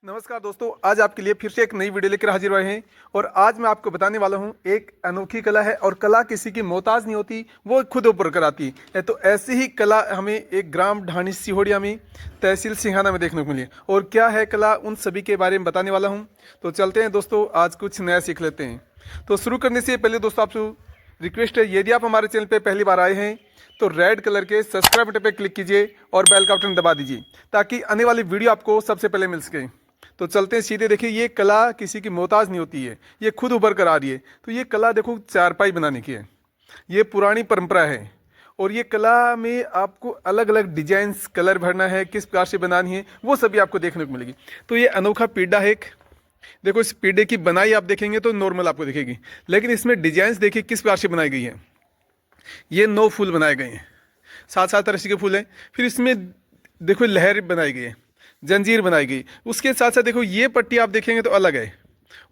नमस्कार दोस्तों, आज आपके लिए फिर से एक नई वीडियो लेकर हाजिर हुए हैं। और आज मैं आपको बताने वाला हूं एक अनोखी कला है और कला किसी की मोहताज नहीं होती, वो खुद ऊपर कराती है। तो ऐसी ही कला हमें एक ग्राम ढाणी सिहोड़िया में तहसील सिंघाना में देखने को मिली। और क्या है कला, उन सभी के बारे में बताने वाला हूँ। तो चलते हैं दोस्तों, आज कुछ नया सीख लेते हैं। तो शुरू करने से पहले दोस्तों आपसे रिक्वेस्ट है, यदि आप हमारे चैनल पर पहली बार आए हैं तो रेड कलर के सब्सक्राइब बटन पर क्लिक कीजिए और बेल का बटन दबा दीजिए ताकि आने वाली वीडियो आपको सबसे पहले मिल सके। तो चलते हैं सीधे। देखिए, ये कला किसी की मोहताज नहीं होती है, ये खुद उभर कर आ रही है। तो ये कला देखो चारपाई बनाने की है, ये पुरानी परंपरा है। और ये कला में आपको अलग अलग डिजाइन्स कलर भरना है, किस प्रकार से बनानी है, वो सभी आपको देखने को मिलेगी। तो ये अनोखा पीढ़ा है एक। देखो, इस पीढ़े की बनाई आप देखेंगे तो नॉर्मल आपको दिखेगी, लेकिन इसमें डिजाइन्स देखिए किस प्रकार से बनाई गई है। ये 9 फूल बनाए गए हैं, 7-7 रस्सी के फूल हैं। फिर इसमें देखो लहर बनाई गई है, जंजीर बनाई गई। उसके साथ साथ देखो ये पट्टी आप देखेंगे तो अलग है,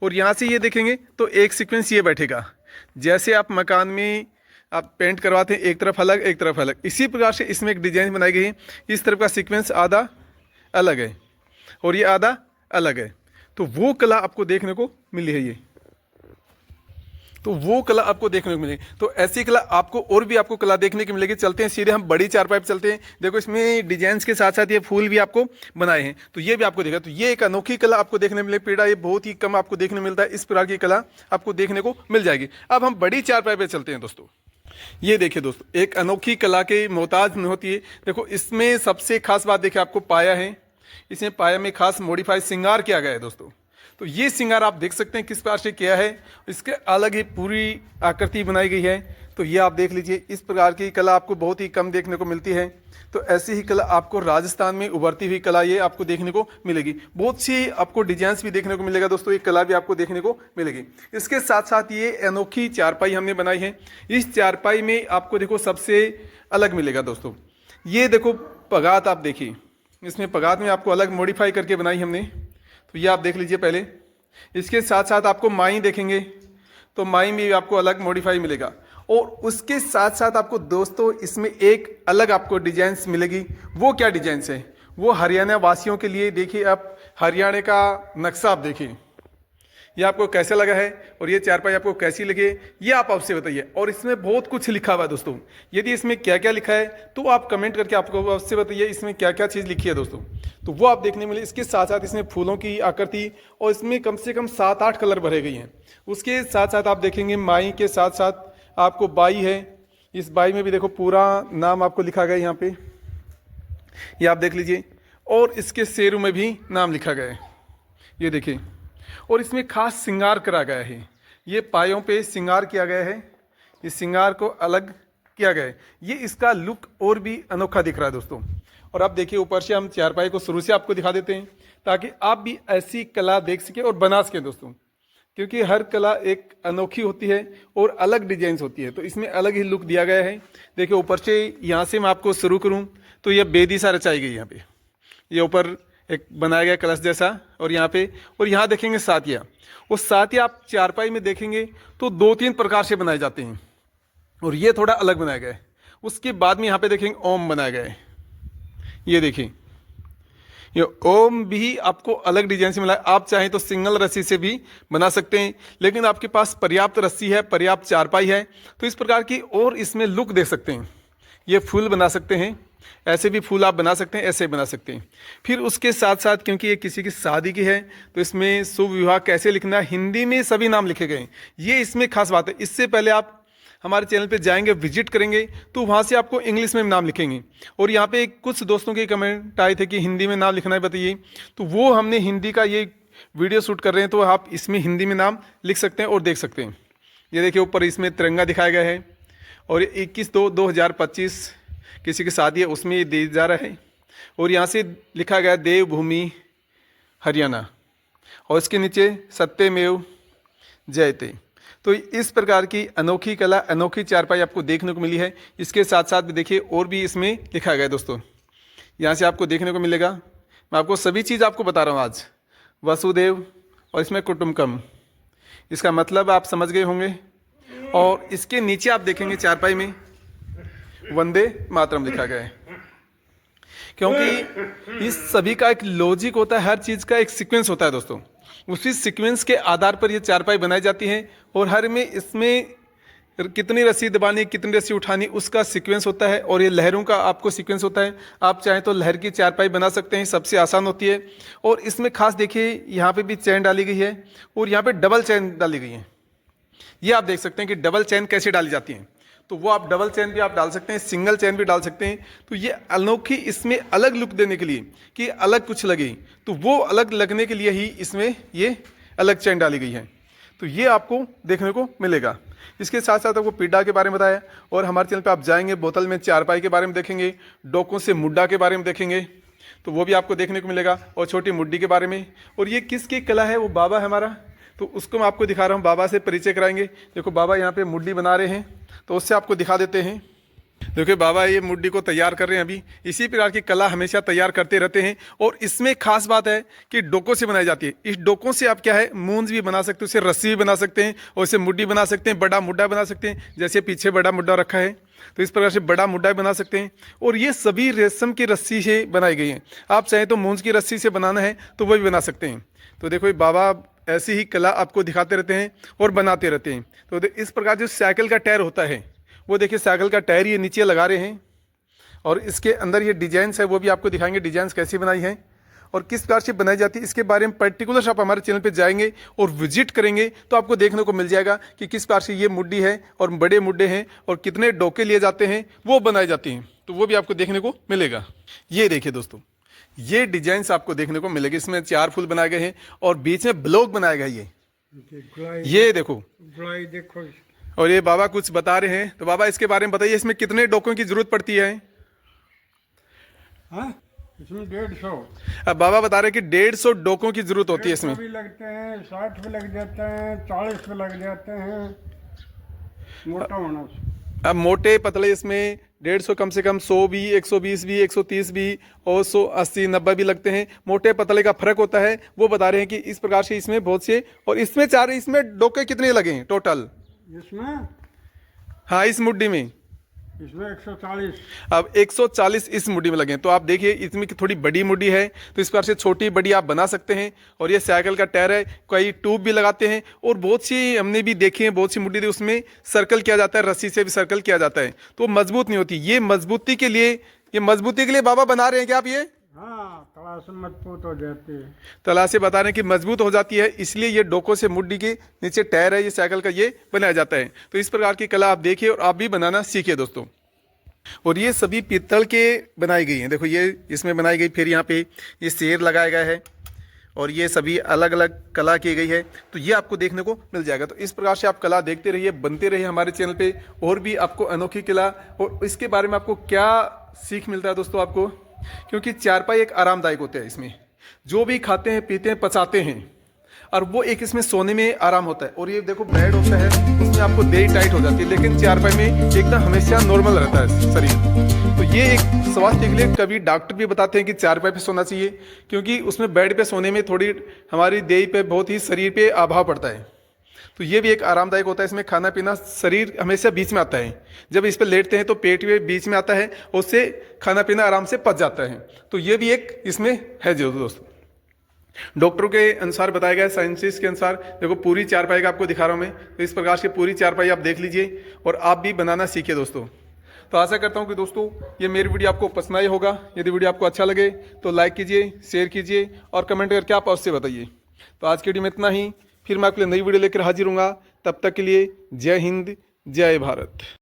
और यहाँ से ये देखेंगे तो एक सीक्वेंस ये बैठेगा। जैसे आप मकान में आप पेंट करवाते हैं, एक तरफ अलग एक तरफ अलग, इसी प्रकार से इसमें एक डिजाइन बनाई गई है। इस तरफ का सीक्वेंस आधा अलग है और ये आधा अलग है। तो वो कला आपको देखने को मिली है ये, तो वो कला आपको देखने को मिलेगी। तो ऐसी कला आपको और भी आपको कला देखने की मिलेगी। चलते हैं सीधे हम बड़ी चारपाई पे चलते हैं। देखो, इसमें डिजाइन्स के साथ साथ ये फूल भी आपको बनाए हैं, तो ये भी आपको देखा। तो ये एक अनोखी कला आपको देखने मिले पीड़ा, ये बहुत ही कम आपको देखने मिलता है। इस प्रकार की कला आपको देखने को मिल जाएगी। अब हम बड़ी चारपाई पे चलते हैं दोस्तों। ये देखिए दोस्तों, एक अनोखी कला के मोहताज नहीं होती है। देखो, इसमें सबसे खास बात देखिए, आपको पाया है, इसमें पाया में खास मॉडिफाइड श्रृंगार किया गया है दोस्तों। तो ये श्रृंगार आप देख सकते हैं किस प्रकार से किया है, इसके अलग ही पूरी आकृति बनाई गई है। तो ये आप देख लीजिए, इस प्रकार की कला आपको बहुत ही कम देखने को मिलती है। तो ऐसी ही कला आपको राजस्थान में उभरती हुई कला ये आपको देखने को मिलेगी। बहुत सी आपको डिजाइन्स भी देखने को मिलेगा दोस्तों, ये कला भी आपको देखने को मिलेगी। इसके साथ साथ ये अनोखी चारपाई हमने बनाई है। इस चारपाई में आपको देखो सबसे अलग मिलेगा दोस्तों। ये देखो पगात आप देखिए, इसमें पगात में आपको अलग मॉडिफाई करके बनाई हमने। तो ये आप देख लीजिए पहले। इसके साथ साथ आपको माई देखेंगे तो माई में आपको अलग मॉडिफाई मिलेगा। और उसके साथ साथ आपको दोस्तों इसमें एक अलग आपको डिजाइन्स मिलेगी। वो क्या डिजाइन्स है, वो हरियाणा वासियों के लिए। देखिए, आप हरियाणा का नक्शा आप देखिए, ये आपको कैसा लगा है और ये चारपाई आपको कैसी लगी, ये आप आपसे बताइए। और इसमें बहुत कुछ लिखा हुआ है दोस्तों। यदि इसमें क्या क्या लिखा है तो आप कमेंट करके आपको आपसे बताइए इसमें क्या क्या चीज़ लिखी है दोस्तों। तो वो आप देखने मिले। इसके साथ साथ इसमें फूलों की आकृति और इसमें कम से कम 7-8 कलर भरे गए हैं। उसके साथ साथ आप देखेंगे माई के साथ साथ आपको बाई है। इस बाई में भी देखो पूरा नाम आपको लिखा गया है यहाँ पे, ये आप देख लीजिए। और इसके शेरों में भी नाम लिखा गया है, ये देखिए। और इसमें खास श्रृंगार करा गया है, ये पायों पे श्रृंगार किया गया है, इस श्रृंगार को अलग किया गया है। ये इसका लुक और भी अनोखा दिख रहा है दोस्तों। और आप देखिए, ऊपर से हम चारपाई को शुरू से आपको दिखा देते हैं ताकि आप भी ऐसी कला देख सकें और बना सकें दोस्तों। क्योंकि हर कला एक अनोखी होती है और अलग डिजाइन्स होती है, तो इसमें अलग ही लुक दिया गया है। देखिए, ऊपर से यहाँ से मैं आपको शुरू करूँ तो ये बेदी सा रचाई गई यहाँ पे, ये ऊपर एक बनाया गया कलश जैसा। और यहाँ देखेंगे सातिया। वो सातिया आप चारपाई में देखेंगे तो 2-3 प्रकार से बनाए जाते हैं, और ये थोड़ा अलग बनाया गया है। उसके बाद में यहाँ पे देखेंगे ओम बनाया गया है, ये देखिए। ये ओम भी आपको अलग डिजाइन से मिला है। आप चाहें तो सिंगल रस्सी से भी बना सकते हैं, लेकिन आपके पास पर्याप्त रस्सी है, पर्याप्त चारपाई है, तो इस प्रकार की और इसमें लुक दे सकते हैं। ये फूल बना सकते हैं, ऐसे भी फूल आप बना सकते हैं, ऐसे बना सकते हैं। फिर उसके साथ साथ क्योंकि ये किसी की शादी की है तो इसमें शुभ विवाह कैसे लिखना है, हिंदी में सभी नाम लिखे गए हैं। ये इसमें खास बात है। इससे पहले आप हमारे चैनल पे जाएंगे, विजिट करेंगे, तो वहाँ से आपको इंग्लिश में नाम लिखेंगे। और यहाँ पे कुछ दोस्तों के कमेंट आए थे कि हिंदी में नाम लिखना है, बताइए। तो वो हमने हिंदी का ये वीडियो शूट कर रहे हैं, तो आप इसमें हिंदी में नाम लिख सकते हैं और देख सकते हैं। ये देखिए, ऊपर इसमें तिरंगा दिखाया गया है। और 21/2/2025 किसी की शादी है, उसमें ये दे जा रहा है। और यहाँ से लिखा गया देवभूमि हरियाणा, और इसके नीचे सत्यमेव जयते। तो इस प्रकार की अनोखी कला, अनोखी चारपाई आपको देखने को मिली है। इसके साथ साथ भी देखिए और भी इसमें लिखा गया है दोस्तों, यहाँ से आपको देखने को मिलेगा। मैं आपको सभी चीज़ आपको बता रहा हूँ आज। वसुदेव और इसमें कुटुम्बकम, इसका मतलब आप समझ गए होंगे। और इसके नीचे आप देखेंगे चारपाई में वंदे मातरम लिखा गया है। क्योंकि इस सभी का एक लॉजिक होता है, हर चीज़ का एक सीक्वेंस होता है दोस्तों। उसी सीक्वेंस के आधार पर ये चारपाई बनाई जाती है और हर में इसमें कितनी रस्सी दबानी, कितनी रस्सी उठानी, उसका सीक्वेंस होता है। और ये लहरों का आपको सीक्वेंस होता है। आप चाहें तो लहर की चारपाई बना सकते हैं, सबसे आसान होती है। और इसमें खास देखिए, यहाँ पे भी चैन डाली गई है और यहाँ पे डबल चैन डाली गई है। ये आप देख सकते हैं कि डबल चैन कैसे डाली जाती है। तो वो आप डबल चैन भी आप डाल सकते हैं, सिंगल चैन भी डाल सकते हैं। तो ये अनोखी इसमें अलग लुक देने के लिए कि अलग कुछ लगे, तो वो अलग लगने के लिए ही इसमें ये अलग चैन डाली गई है। तो ये आपको देखने को मिलेगा। इसके साथ साथ आपको पीढ़ा के बारे में बताया, और हमारे चैनल पे आप जाएंगे बोतल में चारपाई के बारे में देखेंगे, डोकों से मुड्डा के बारे में देखेंगे, तो वो भी आपको देखने को मिलेगा, और छोटी मुड्डी के बारे में। और ये किसकी कला है, वो बाबा है हमारा, तो उसको मैं आपको दिखा रहा हूँ। बाबा से परिचय कराएंगे। देखो बाबा यहाँ पे मुड्डी बना रहे हैं, तो उससे आपको दिखा देते हैं। देखिए बाबा ये मुड्डी को तैयार कर रहे हैं। अभी इसी प्रकार की कला हमेशा तैयार करते रहते हैं। और इसमें खास बात है कि डोकों से बनाई जाती है। इस डोकों से आप क्या है, मूंज भी बना सकते हैं, उससे रस्सी भी बना सकते हैं, और इससे मुड्डी बना सकते हैं, बड़ा मुड्डा बना सकते हैं। जैसे पीछे बड़ा मुड्डा रखा है, तो इस प्रकार से बड़ा मुड्डा बना सकते हैं। और ये सभी रेशम की रस्सी से बनाई गई हैं। आप चाहें तो मूंज की रस्सी से बनाना है तो वो भी बना सकते हैं। तो देखो ये बाबा ऐसी ही कला आपको दिखाते रहते हैं और बनाते रहते हैं। तो इस प्रकार जो साइकिल का टायर होता है, वो देखिए साइकिल का टायर ये नीचे लगा रहे हैं, और इसके अंदर ये डिजाइन्स है, वो भी आपको दिखाएंगे डिजाइन्स कैसी बनाई हैं और किस प्रकार से बनाई जाती है। इसके बारे में पर्टिकुलर आप हमारे चैनल पे जाएंगे और विजिट करेंगे तो आपको देखने को मिल जाएगा कि किस प्रकार से ये मुड्डी है और बड़े मुड्डे हैं और कितने डोके लिए जाते हैं, वो बनाई जाती हैं। तो वो भी आपको देखने को मिलेगा। ये देखिए दोस्तों, ये डिजाइन्स आपको देखने को मिलेगी। इसमें 4 फूल बनाए गए हैं और बीच में ब्लॉक बनाया गया ये देखो। और ये बाबा कुछ बता रहे हैं, तो बाबा इसके बारे में बताइए, इसमें कितने डोकों की जरूरत पड़ती है? हाँ, इसमें 150। अब बाबा बता रहे हैं कि 150 डोकों की जरूरत होती है इसमें। भी लगते हैं, 60 भी लग जाते हैं, 40 भी लग जाते हैं, मोटा होना। अब मोटे पतले इसमें 150 कम से कम 100 भी, 120 भी, 130 भी और 180, 90 भी लगते हैं। मोटे पतले का फर्क होता है, वो बता रहे हैं कि इस प्रकार से इसमें बहुत से। और इसमें इसमें डोके कितने लगे हैं टोटल? इसमें, हाँ इस मुड्डी में इसमें 140। अब 140 इस मुड्डी में लगे। तो आप देखिए इसमें थोड़ी बड़ी मुड्डी है, तो इस प्रकार से छोटी बड़ी आप बना सकते हैं। और ये साइकिल का टायर है, कई ट्यूब भी लगाते हैं। और बहुत सी हमने भी देखी है, बहुत सी मुड्डी उसमें सर्कल किया जाता है, रस्सी से भी सर्कल किया जाता है, तो मजबूत नहीं होती। ये मजबूती के लिए बाबा बना रहे हैं क्या आप? ये हाँ, तला से मजबूत हो जाती है। तला से बता रहे हैं कि मजबूत हो जाती है, इसलिए ये डोकों से मुड्डी के नीचे टायर है, ये साइकिल का, ये बनाया जाता है। तो इस प्रकार की कला आप देखिए और आप भी बनाना सीखिए दोस्तों। और ये सभी पीतल के बनाई गई हैं। देखो ये इसमें बनाई गई, फिर यहाँ पे ये शेर लगाया गया है, और ये सभी अलग अलग कला की गई है। तो ये आपको देखने को मिल जाएगा। तो इस प्रकार से आप कला देखते रहिए, बनते रहिए हमारे चैनल पे, और भी आपको अनोखी कला और इसके बारे में आपको क्या सीख मिलता है दोस्तों आपको, क्योंकि चारपाई एक आरामदायक होते हैं। इसमें जो भी खाते हैं, पीते हैं, पचाते हैं, और वो एक इसमें सोने में आराम होता है। और ये देखो बेड होता है, उसमें आपको देह टाइट हो जाती है, लेकिन चारपाई में एकदम हमेशा नॉर्मल रहता है शरीर। तो ये एक स्वास्थ्य के लिए कभी डॉक्टर भी बताते हैं कि चारपाई पे सोना चाहिए, क्योंकि उसमें बेड पे सोने में थोड़ी हमारी देह पे बहुत ही शरीर पे अभाव पड़ता है। तो ये भी एक आरामदायक होता है। इसमें खाना पीना शरीर हमेशा बीच में आता है, जब इस पर लेटते हैं तो पेट भी बीच में आता है, उससे खाना पीना आराम से पच जाता है। तो ये भी एक इसमें है जो दोस्तों डॉक्टरों के अनुसार बताया गया है, साइंसिस्ट के अनुसार। देखो पूरी चारपाई का आपको दिखा रहा हूँ मैं, तो इस प्रकार से पूरी चारपाई आप देख लीजिए और आप भी बनाना सीखिए दोस्तों। तो आशा करता हूँ कि दोस्तों ये मेरी वीडियो आपको पसंद आई होगा। यदि वीडियो आपको अच्छा लगे तो लाइक कीजिए, शेयर कीजिए और कमेंट करके आप अवश्य बताइए। तो आज की वीडियो में इतना ही, फिर मैं आपके लिए नई वीडियो लेकर हाजिर हूँगा। तब तक के लिए जय हिंद, जय भारत।